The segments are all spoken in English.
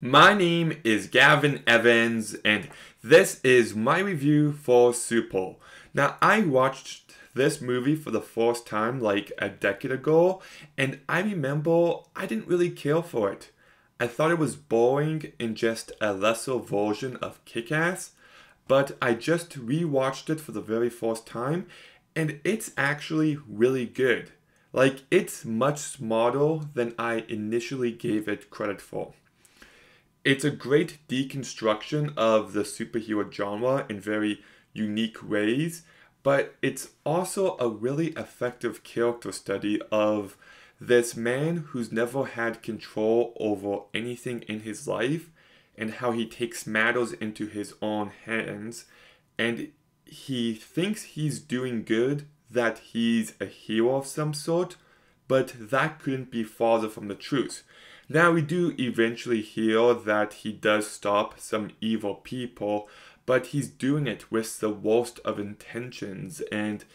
My name is Gavin Evans, and this is my review for Super. Now, I watched this movie for the first time like a decade ago, and I remember I didn't really care for it. I thought it was boring and just a lesser version of Kick-Ass, but I just rewatched it for the very first time, and it's actually really good. Like, it's much smarter than I initially gave it credit for. It's a great deconstruction of the superhero genre in very unique ways, but it's also a really effective character study of this man who's never had control over anything in his life and how he takes matters into his own hands, and he thinks he's doing good, that he's a hero of some sort, but that couldn't be farther from the truth. Now, we do eventually hear that he does stop some evil people, but he's doing it with the worst of intentions, and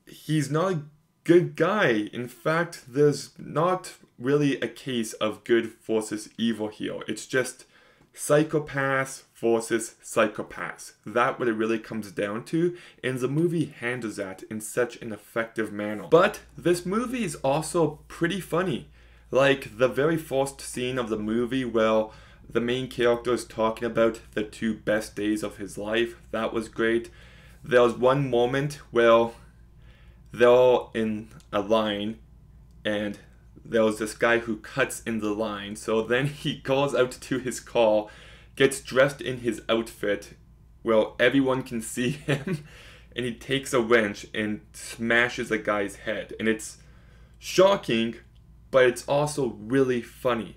he's not a good guy. In fact, there's not really a case of good versus evil here. It's just psychopaths versus psychopaths. That's what it really comes down to, and the movie handles that in such an effective manner. But this movie is also pretty funny. Like the very first scene of the movie where the main character is talking about the two best days of his life, that was great. There was one moment where they're in a line and there was this guy who cuts in the line. So then he goes out to his car, gets dressed in his outfit where everyone can see him, and he takes a wrench and smashes a guy's head. And it's shocking, but it's also really funny.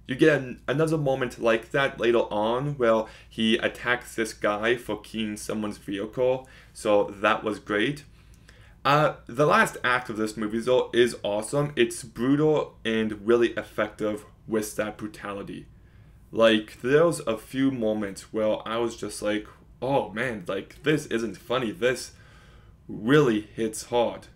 You get another moment like that later on where he attacks this guy for keying someone's vehicle, so that was great. The last act of this movie though is awesome. It's brutal and really effective with that brutality. Like, there's a few moments where I was just like, oh man, like this isn't funny, this really hits hard.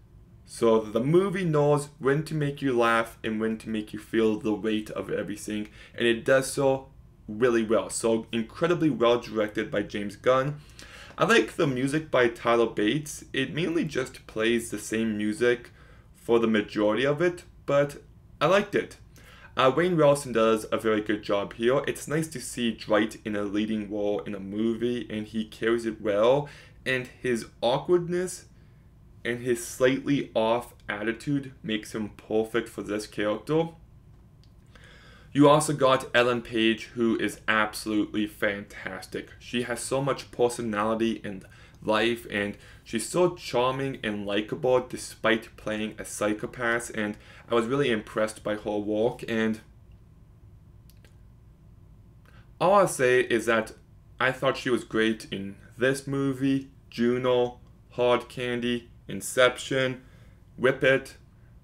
So the movie knows when to make you laugh and when to make you feel the weight of everything, and it does so really well. So incredibly well directed by James Gunn. I like the music by Tyler Bates. It mainly just plays the same music for the majority of it, but I liked it. Wayne Ralston does a very good job here. It's nice to see Dwight in a leading role in a movie, and he carries it well, and his awkwardness and his slightly off attitude makes him perfect for this character. You also got Ellen Page, who is absolutely fantastic. She has so much personality and life, and she's so charming and likable despite playing a psychopath, and I was really impressed by her work. And all I'll say is that I thought she was great in this movie, Juno, Hard Candy, Inception, Whip It.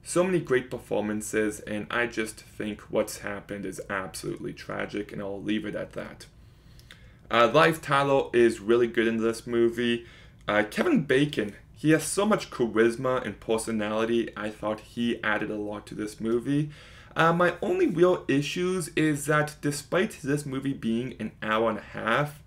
So many great performances, and I just think what's happened is absolutely tragic, and I'll leave it at that. Liv Tyler is really good in this movie. Kevin Bacon, he has so much charisma and personality. I thought he added a lot to this movie. My only real issues is that despite this movie being an hour and a half,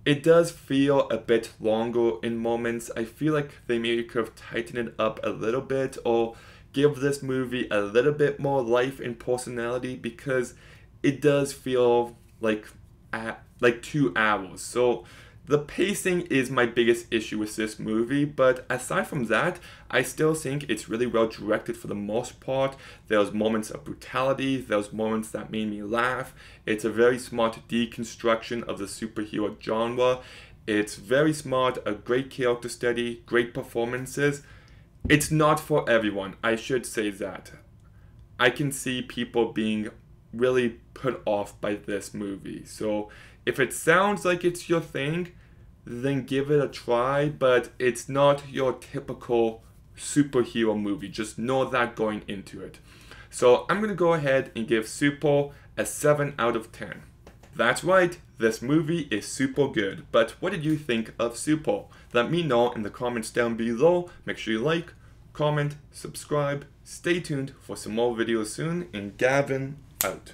it does feel a bit longer in moments. I feel like they maybe could have tightened it up a little bit or give this movie a little bit more life and personality, because it does feel like 2 hours. So the pacing is my biggest issue with this movie, but aside from that, I still think it's really well directed for the most part. There's moments of brutality, there's moments that made me laugh. It's a very smart deconstruction of the superhero genre. It's very smart, a great character study, great performances. It's not for everyone, I should say that. I can see people being really put off by this movie. So if it sounds like it's your thing, then give it a try, but it's not your typical superhero movie. Just know that going into it. So I'm going to go ahead and give Super a 7 out of 10. That's right, this movie is super good. But what did you think of Super? Let me know in the comments down below. Make sure you like, comment, subscribe. Stay tuned for some more videos soon, and Gavin out.